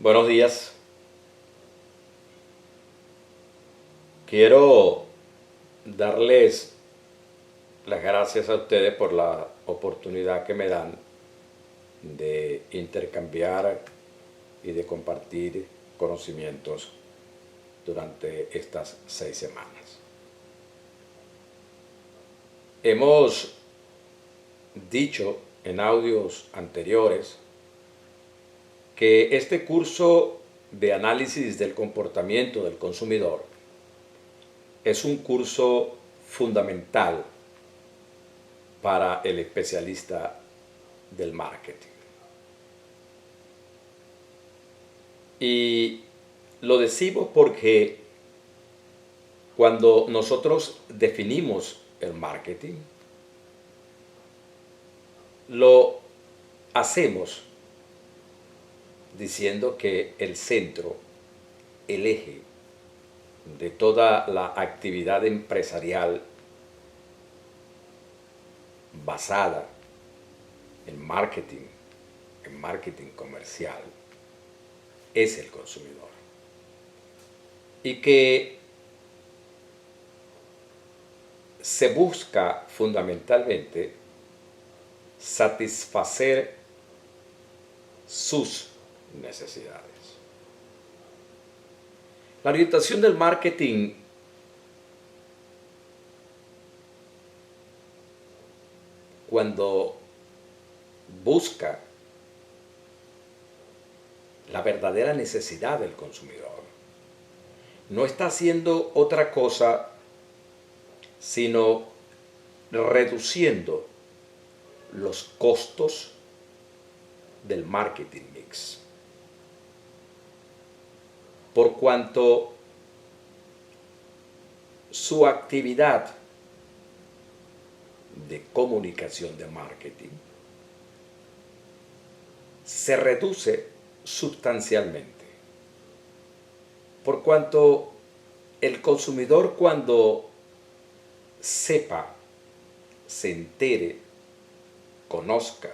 Buenos días. Quiero darles las gracias a ustedes por la oportunidad que me dan de intercambiar y de compartir conocimientos durante estas 6 semanas. Hemos dicho en audios anteriores que este curso de análisis del comportamiento del consumidor es un curso fundamental para el especialista del marketing. Y lo decimos porque cuando nosotros definimos el marketing, lo hacemos diciendo que el centro, el eje de toda la actividad empresarial basada en marketing comercial, es el consumidor. Y que se busca fundamentalmente satisfacer sus necesidades. La orientación del marketing cuando busca la verdadera necesidad del consumidor, no está haciendo otra cosa sino reduciendo los costos del marketing mix. Por cuanto su actividad de comunicación de marketing se reduce sustancialmente. Por cuanto el consumidor, cuando sepa, se entere, conozca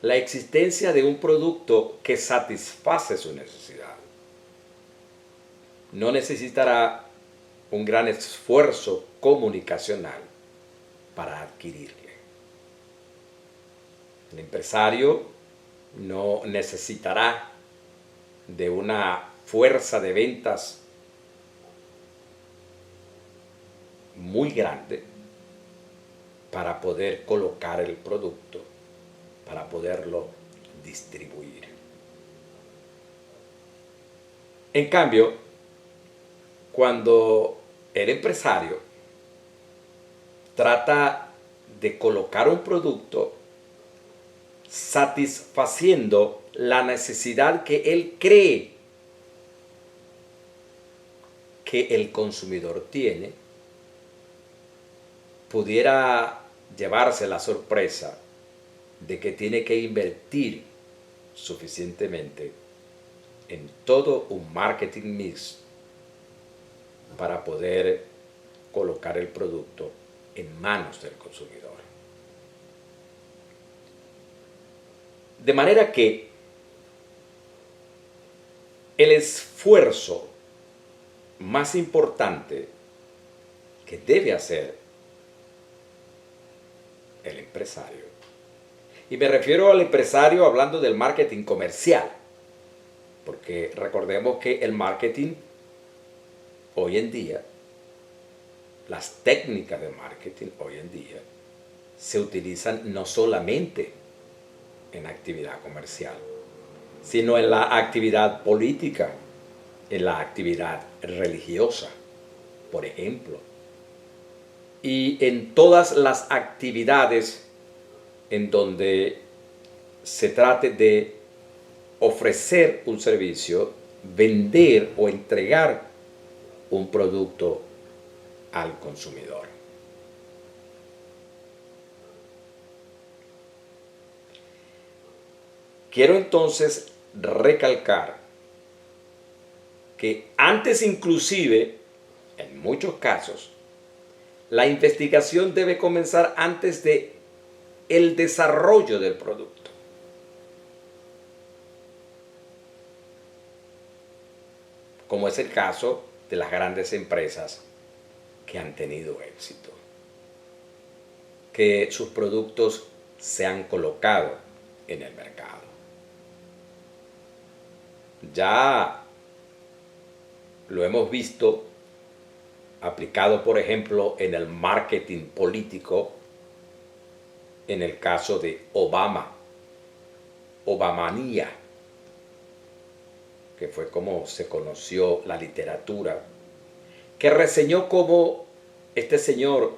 la existencia de un producto que satisface su necesidad, no necesitará un gran esfuerzo comunicacional para adquirirle. El empresario no necesitará de una fuerza de ventas muy grande para poder colocar el producto, para poderlo distribuir. En cambio, cuando el empresario trata de colocar un producto satisfaciendo la necesidad que él cree que el consumidor tiene, pudiera llevarse la sorpresa de que tiene que invertir suficientemente en todo un marketing mix para poder colocar el producto en manos del consumidor. De manera que el esfuerzo más importante que debe hacer el empresario, y me refiero al empresario hablando del marketing comercial, porque recordemos que el marketing hoy en día, las técnicas de marketing hoy en día se utilizan no solamente en actividad comercial, sino en la actividad política, en la actividad religiosa, por ejemplo, y en todas las actividades en donde se trate de ofrecer un servicio, vender o entregar un producto al consumidor. Quiero entonces recalcar que antes inclusive, en muchos casos, la investigación debe comenzar antes de el desarrollo del producto. como es el caso de las grandes empresas que han tenido éxito, que sus productos se han colocado en el mercado. Ya lo hemos visto aplicado, por ejemplo, en el marketing político, en el caso de Obamanía, que fue como se conoció la literatura, que reseñó cómo este señor,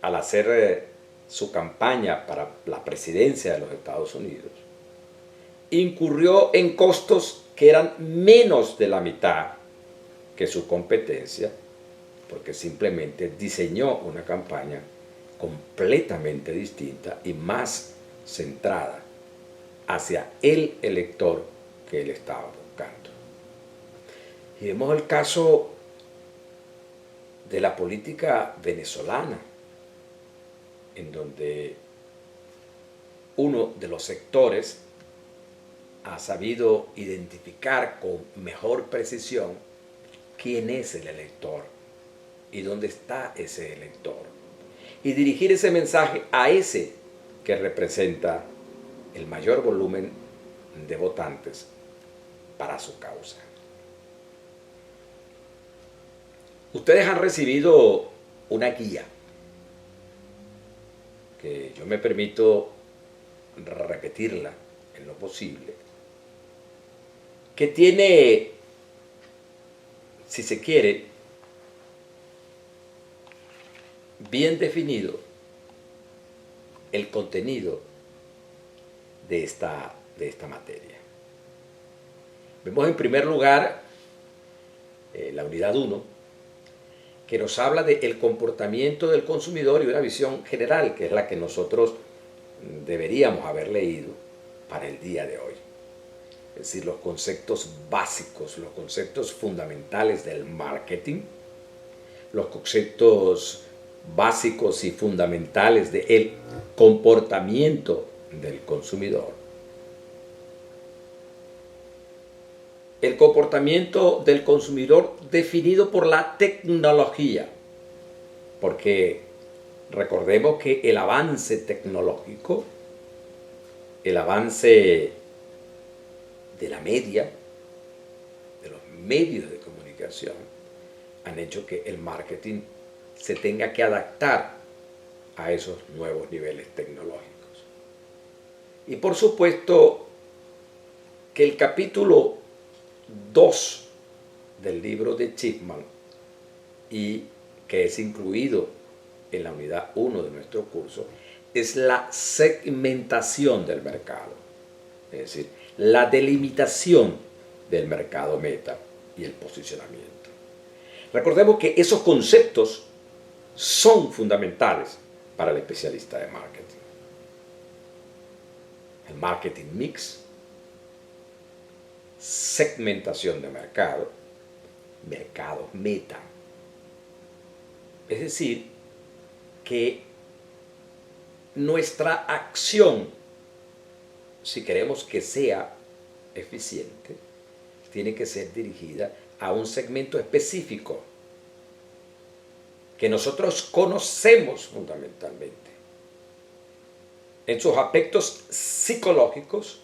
al hacer su campaña para la presidencia de los Estados Unidos, incurrió en costos que eran menos de la mitad que su competencia, porque simplemente diseñó una campaña completamente distinta y más centrada hacia el elector que él estaba buscando. Y vemos el caso de la política venezolana, en donde uno de los sectores ha sabido identificar con mejor precisión quién es el elector y dónde está ese elector, y dirigir ese mensaje a ese que representa el mayor volumen de votantes para su causa. Ustedes han recibido una guía que yo me permito repetirla en lo posible, que tiene, si se quiere, bien definido el contenido de esta materia. Vemos en primer lugar la unidad 1, que nos habla del comportamiento del consumidor y una visión general, que es la que nosotros deberíamos haber leído para el día de hoy. Es decir, los conceptos básicos, los conceptos fundamentales del marketing, los conceptos básicos y fundamentales del comportamiento del consumidor. El comportamiento del consumidor definido por la tecnología, porque recordemos que el avance tecnológico, el avance de la media, de los medios de comunicación, han hecho que el marketing se tenga que adaptar a esos nuevos niveles tecnológicos. Y por supuesto que el capítulo 2 del libro de Chipman, y que es incluido en la unidad 1 de nuestro curso, es la segmentación del mercado, es decir, la delimitación del mercado meta y el posicionamiento. Recordemos que esos conceptos son fundamentales para el especialista de marketing. El marketing mix, segmentación de mercado, mercado meta. Es decir, que nuestra acción, si queremos que sea eficiente, tiene que ser dirigida a un segmento específico que nosotros conocemos fundamentalmente en sus aspectos psicológicos,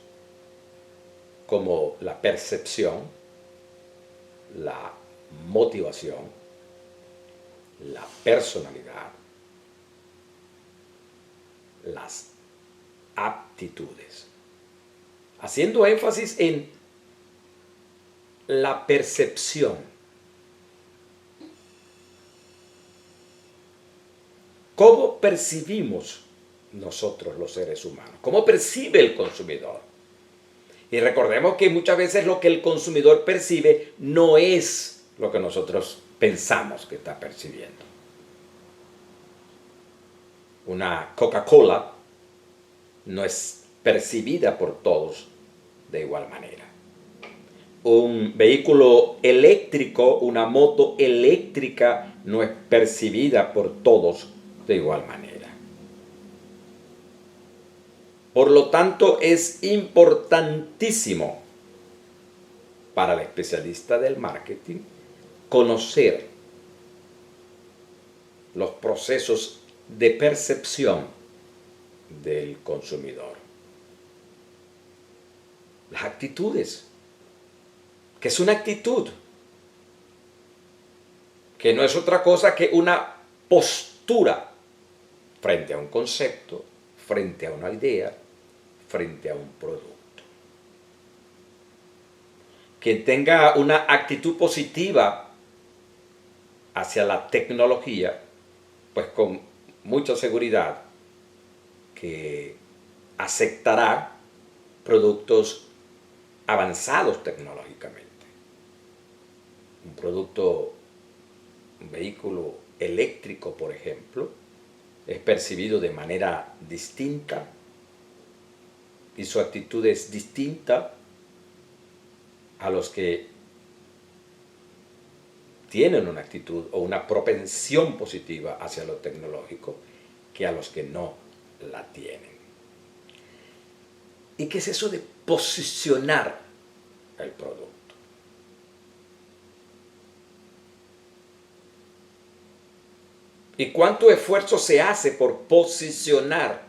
como la percepción, la motivación, la personalidad, las aptitudes, haciendo énfasis en la percepción. ¿Cómo percibimos nosotros los seres humanos? ¿Cómo percibe el consumidor? Y recordemos que muchas veces lo que el consumidor percibe no es lo que nosotros pensamos que está percibiendo. Una Coca-Cola no es percibida por todos de igual manera. Un vehículo eléctrico, una moto eléctrica, no es percibida por todos de igual manera. Por lo tanto, es importantísimo para el especialista del marketing conocer los procesos de percepción del consumidor. Las actitudes. ¿Qué es una actitud? Que no es otra cosa que una postura frente a un concepto, frente a una idea, frente a un producto. Quien tenga una actitud positiva hacia la tecnología, pues con mucha seguridad que aceptará productos avanzados tecnológicamente. Un vehículo eléctrico, por ejemplo, es percibido de manera distinta y su actitud es distinta a los que tienen una actitud o una propensión positiva hacia lo tecnológico que a los que no la tienen. ¿Y qué es eso de posicionar el producto? ¿Y cuánto esfuerzo se hace por posicionar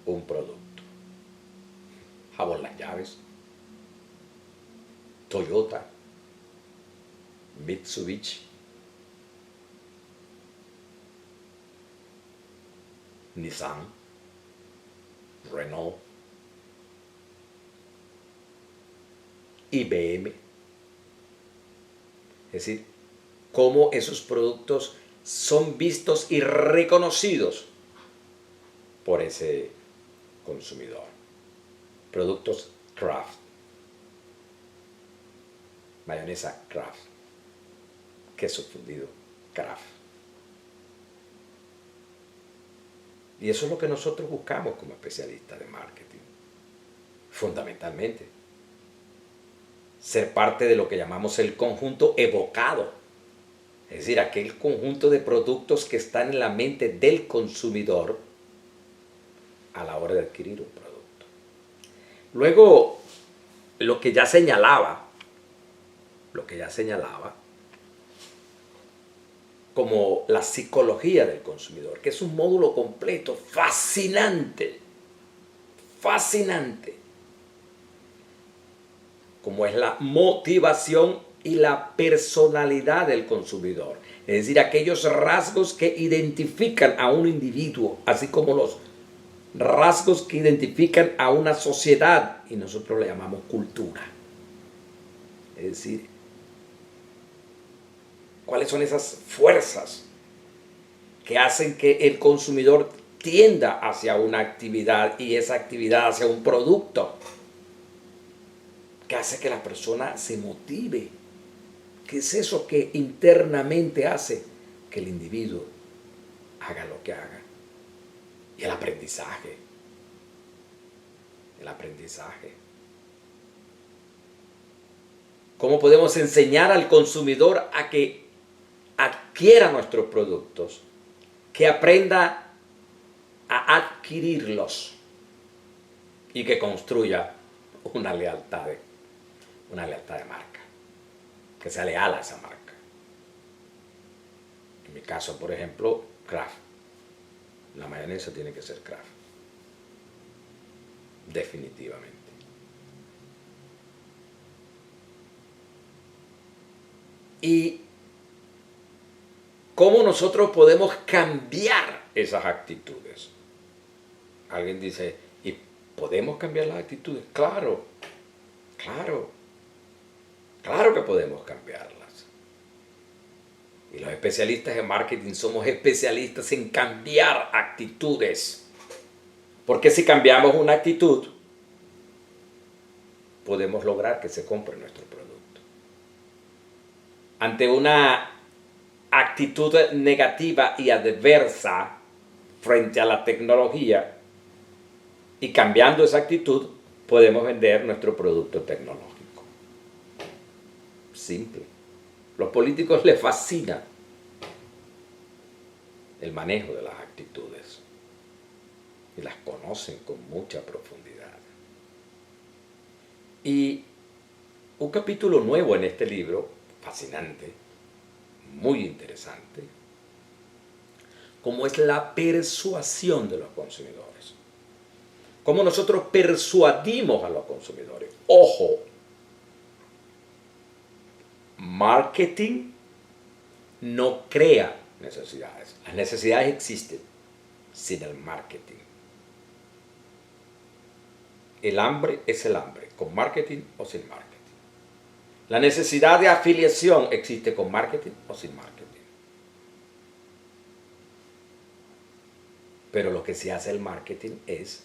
un producto? Jabón Las Llaves, Toyota, Mitsubishi, Nissan, Renault, IBM. Es decir, cómo esos productos son vistos y reconocidos por ese consumidor. Productos Kraft, mayonesa Kraft, queso fundido Kraft. Y eso es lo que nosotros buscamos como especialistas de marketing, fundamentalmente. Ser parte de lo que llamamos el conjunto evocado, es decir, aquel conjunto de productos que están en la mente del consumidor a la hora de adquirir un producto. Luego, lo que ya señalaba, como la psicología del consumidor, que es un módulo completo, fascinante, como es la motivación y la personalidad del consumidor. Es decir, aquellos rasgos que identifican a un individuo, así como los rasgos que identifican a una sociedad, y nosotros le llamamos cultura. Es decir, ¿cuáles son esas fuerzas que hacen que el consumidor tienda hacia una actividad y esa actividad hacia un producto? ¿Qué hace que la persona se motive? ¿Qué es eso que internamente hace que el individuo haga lo que haga? Y el aprendizaje. ¿Cómo podemos enseñar al consumidor a que adquiera nuestros productos? Que aprenda a adquirirlos y que construya una lealtad de marca, que sea leal a esa marca. En mi caso, por ejemplo, Kraft. La mayonesa tiene que ser Kraft. Definitivamente. ¿Y cómo nosotros podemos cambiar esas actitudes? Alguien dice, ¿y podemos cambiar las actitudes? Claro que podemos cambiarlas. Y los especialistas en marketing somos especialistas en cambiar actitudes. Porque si cambiamos una actitud, podemos lograr que se compre nuestro producto. Ante una actitud negativa y adversa frente a la tecnología, y cambiando esa actitud, podemos vender nuestro producto tecnológico. Simple. Los políticos les fascina el manejo de las actitudes y las conocen con mucha profundidad. Y un capítulo nuevo en este libro, fascinante, muy interesante, como es la persuasión de los consumidores. Cómo nosotros persuadimos a los consumidores. Ojo, marketing no crea necesidades. Las necesidades existen sin el marketing. El hambre es el hambre, con marketing o sin marketing. La necesidad de afiliación existe con marketing o sin marketing. Pero lo que se hace el marketing es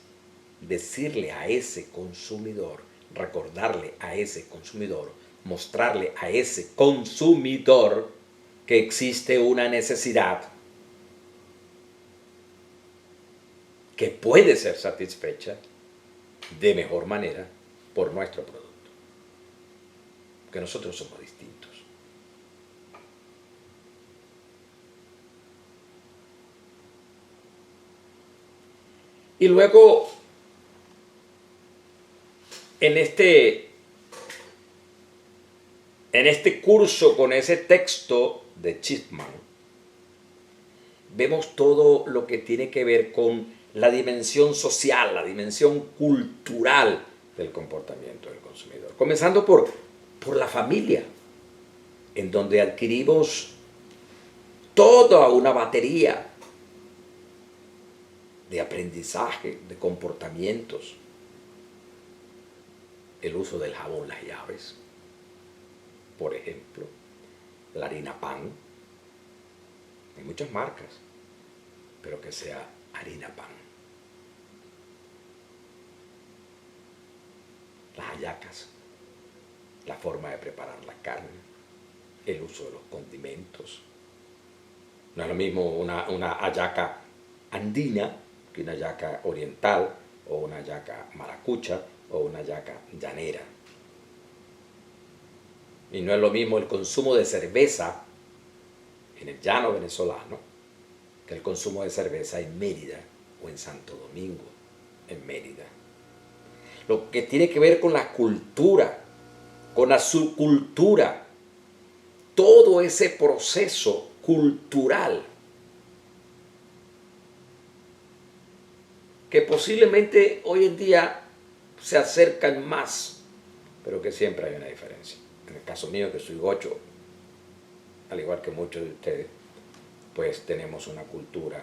decirle a ese consumidor, recordarle a ese consumidor, mostrarle a ese consumidor que existe una necesidad que puede ser satisfecha de mejor manera por nuestro producto. Porque nosotros somos distintos. Y luego, en este curso con ese texto de Chipman, vemos todo lo que tiene que ver con la dimensión social, la dimensión cultural del comportamiento del consumidor. Comenzando por la familia, en donde adquirimos toda una batería de aprendizaje, de comportamientos. El uso del jabón, las llaves, por ejemplo, la harina pan. Hay muchas marcas, pero que sea harina pan. Las hallacas, la forma de preparar la carne, el uso de los condimentos. No es lo mismo una hallaca andina que una hallaca oriental, o una hallaca maracucha, o una hallaca llanera. Y no es lo mismo el consumo de cerveza en el llano venezolano que el consumo de cerveza en Mérida o en Santo Domingo, en Mérida. Lo que tiene que ver con la cultura, con la subcultura, todo ese proceso cultural que posiblemente hoy en día se acercan más, pero que siempre hay una diferencia. En el caso mío, que soy gocho, al igual que muchos de ustedes, pues tenemos una cultura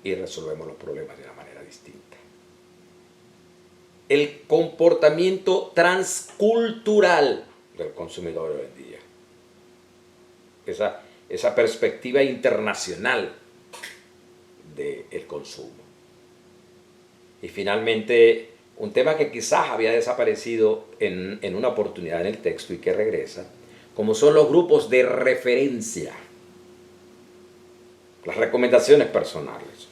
y resolvemos los problemas de una manera distinta. El comportamiento transcultural del consumidor hoy en día. Esa perspectiva internacional del consumo. Y finalmente, un tema que quizás había desaparecido en una oportunidad en el texto y que regresa, como son los grupos de referencia, las recomendaciones personales.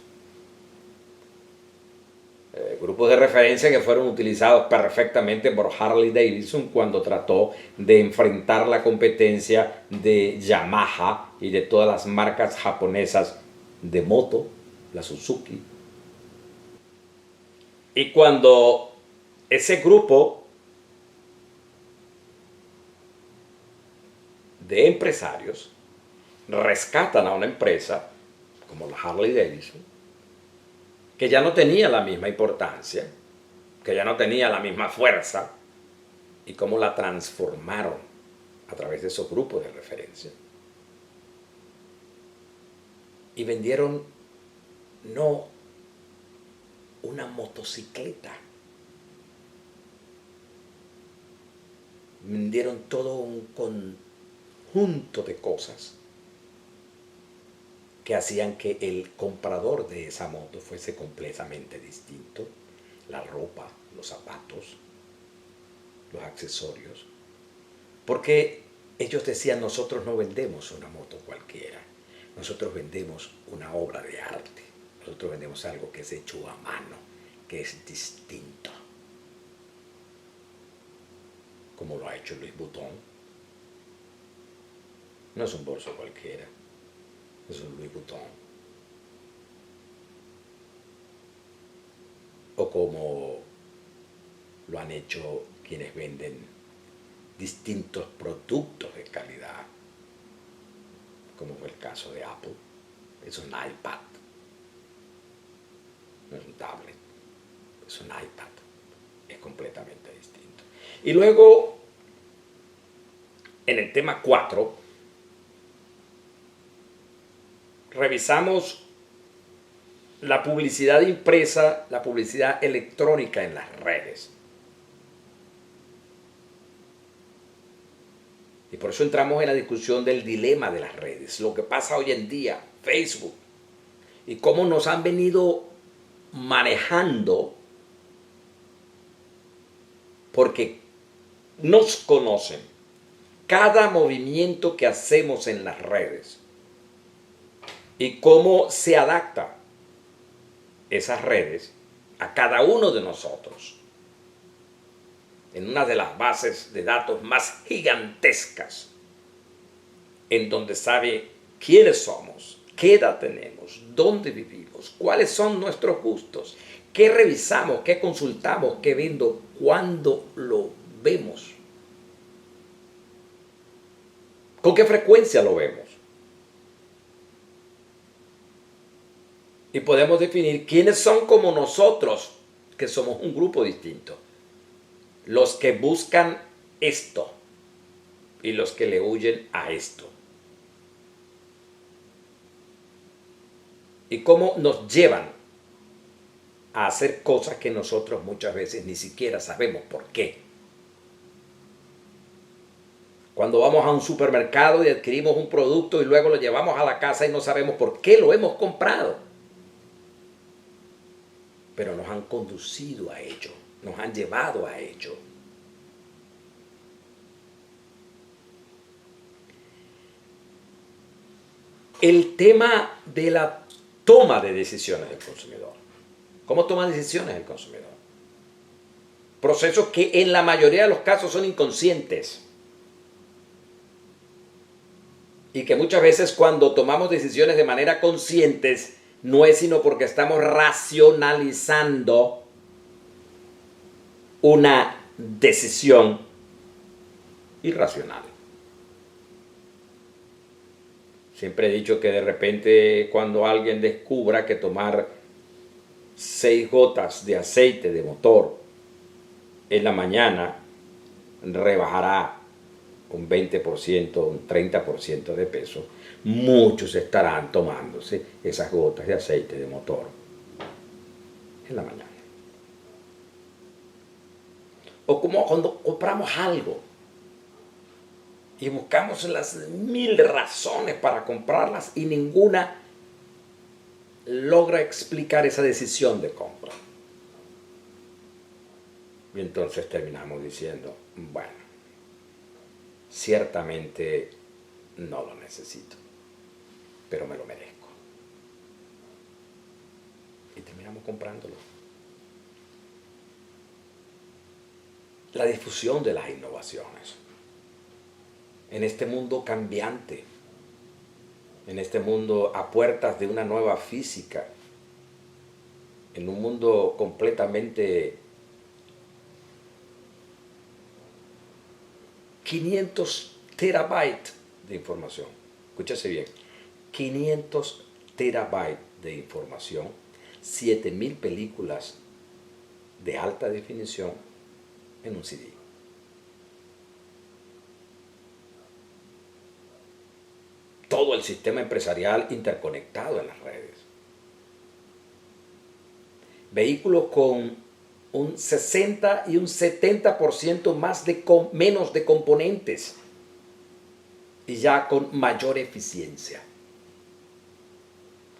Grupos de referencia que fueron utilizados perfectamente por Harley Davidson cuando trató de enfrentar la competencia de Yamaha y de todas las marcas japonesas de moto, la Suzuki. Y cuando ese grupo de empresarios rescatan a una empresa como la Harley Davidson, que ya no tenía la misma importancia, que ya no tenía la misma fuerza, y cómo la transformaron a través de esos grupos de referencia. Y vendieron no una motocicleta, vendieron todo un conjunto de cosas que hacían que el comprador de esa moto fuese completamente distinto. La ropa, los zapatos, los accesorios. Porque ellos decían, nosotros no vendemos una moto cualquiera, nosotros vendemos una obra de arte, nosotros vendemos algo que es hecho a mano, que es distinto. Como lo ha hecho Louis Vuitton. No es un bolso cualquiera, es un Louis Vuitton. O como lo han hecho quienes venden distintos productos de calidad, como fue el caso de Apple. Es un iPad, no es un tablet, es un iPad, es completamente distinto. Y luego, en el tema 4, revisamos la publicidad impresa, la publicidad electrónica en las redes. Y por eso entramos en la discusión del dilema de las redes, lo que pasa hoy en día, Facebook, y cómo nos han venido manejando porque nos conocen cada movimiento que hacemos en las redes y cómo se adapta esas redes a cada uno de nosotros en una de las bases de datos más gigantescas, en donde sabe quiénes somos, qué edad tenemos, dónde vivimos, cuáles son nuestros gustos, qué revisamos, qué consultamos, qué vendo, cuándo lo vemos, con qué frecuencia lo vemos. Y podemos definir quiénes son como nosotros, que somos un grupo distinto. Los que buscan esto y los que le huyen a esto. Y cómo nos llevan a hacer cosas que nosotros muchas veces ni siquiera sabemos por qué. Cuando vamos a un supermercado y adquirimos un producto y luego lo llevamos a la casa y no sabemos por qué lo hemos comprado. Pero nos han conducido a ello, nos han llevado a ello. El tema de la toma de decisiones del consumidor. ¿Cómo toma decisiones el consumidor? Procesos que en la mayoría de los casos son inconscientes. Y que muchas veces cuando tomamos decisiones de manera consciente no es sino porque estamos racionalizando una decisión irracional. Siempre he dicho que de repente cuando alguien descubra que tomar 6 gotas de aceite de motor en la mañana rebajará un 20%, un 30% de peso, muchos estarán tomándose esas gotas de aceite de motor en la mañana. O como cuando compramos algo y buscamos las 1000 razones para comprarlas y ninguna logra explicar esa decisión de compra. Y entonces terminamos diciendo, bueno, ciertamente no lo necesito, pero me lo merezco. Y terminamos comprándolo. La difusión de las innovaciones. En este mundo cambiante, en este mundo a puertas de una nueva física, en un mundo completamente 500 terabytes de información. Escúchese bien, 500 terabytes de información, 7000 películas de alta definición en un CD. Todo el sistema empresarial interconectado en las redes. Vehículos con un 60 y un 70% menos de componentes y ya con mayor eficiencia.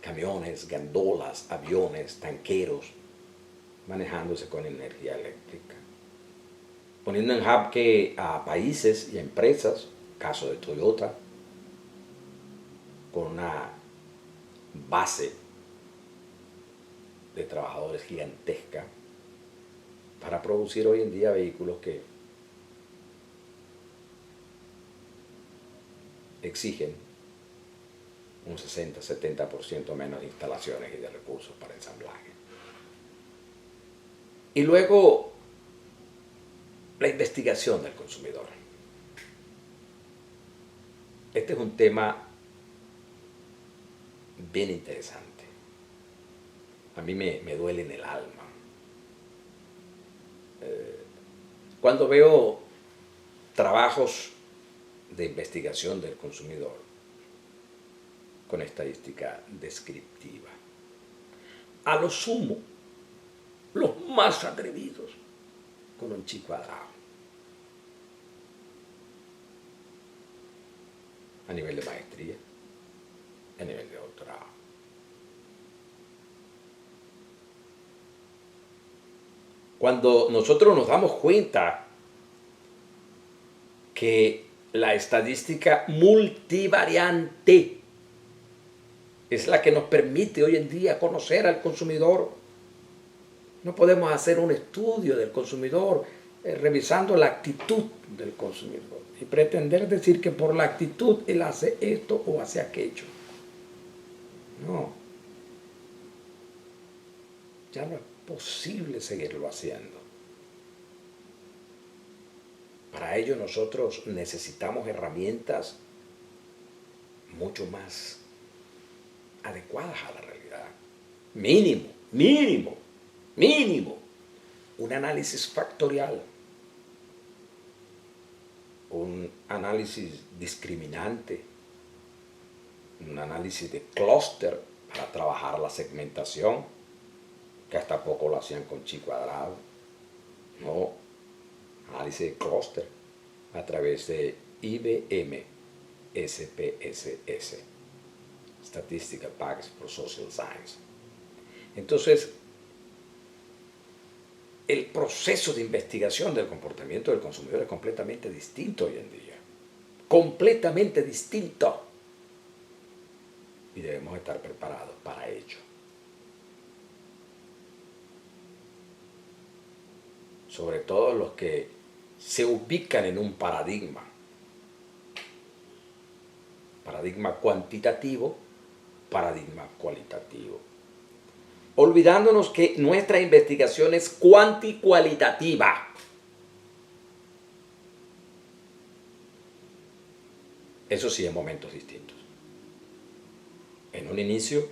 Camiones, gandolas, aviones, tanqueros, manejándose con energía eléctrica. Poniendo en jaque a países y a empresas, caso de Toyota, con una base de trabajadores gigantesca para producir hoy en día vehículos que exigen un 60-70% menos de instalaciones y de recursos para ensamblaje. Y luego la investigación del consumidor. Este es un tema bien interesante. A mí me duele en el alma. Cuando veo trabajos de investigación del consumidor con estadística descriptiva, a lo sumo, los más atrevidos con un chi cuadrado, a nivel de maestría, a nivel de doctorado. Cuando nosotros nos damos cuenta que la estadística multivariante es la que nos permite hoy en día conocer al consumidor, no podemos hacer un estudio del consumidor revisando la actitud del consumidor y pretender decir que por la actitud él hace esto o hace aquello. No. Ya no es posible seguirlo haciendo. Para ello nosotros necesitamos herramientas mucho más adecuadas a la realidad. Mínimo, un análisis factorial, un análisis discriminante, un análisis de clúster para trabajar la segmentación, que hasta poco lo hacían con chi cuadrado. No, análisis de clúster a través de IBM SPSS, Statistical Package for Social Science. Entonces, el proceso de investigación del comportamiento del consumidor es completamente distinto hoy en día. Completamente distinto. Y debemos estar preparados para ello. Sobre todo los que se ubican en un paradigma cuantitativo, paradigma cualitativo, olvidándonos que nuestra investigación es cuantitativa. Eso sí, en momentos distintos. En un inicio,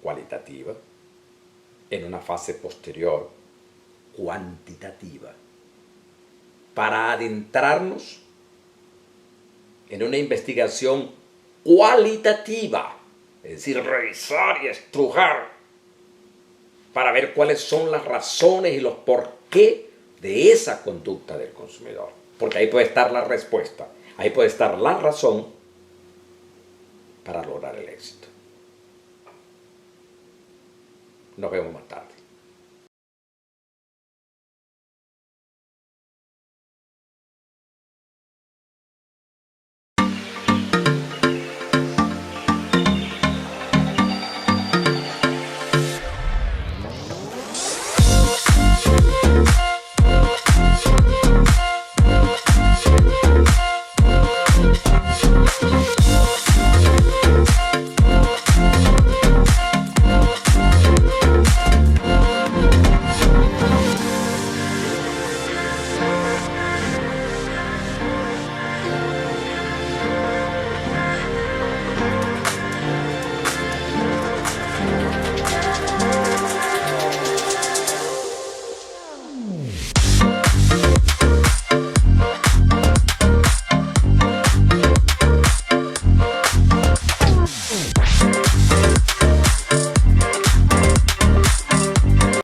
cualitativa. En una fase posterior, cuantitativa. Para adentrarnos en una investigación cualitativa. Es decir, revisar y estrujar para ver cuáles son las razones y los porqué de esa conducta del consumidor. Porque ahí puede estar la respuesta, ahí puede estar la razón para lograr el éxito. Nos vemos más tarde.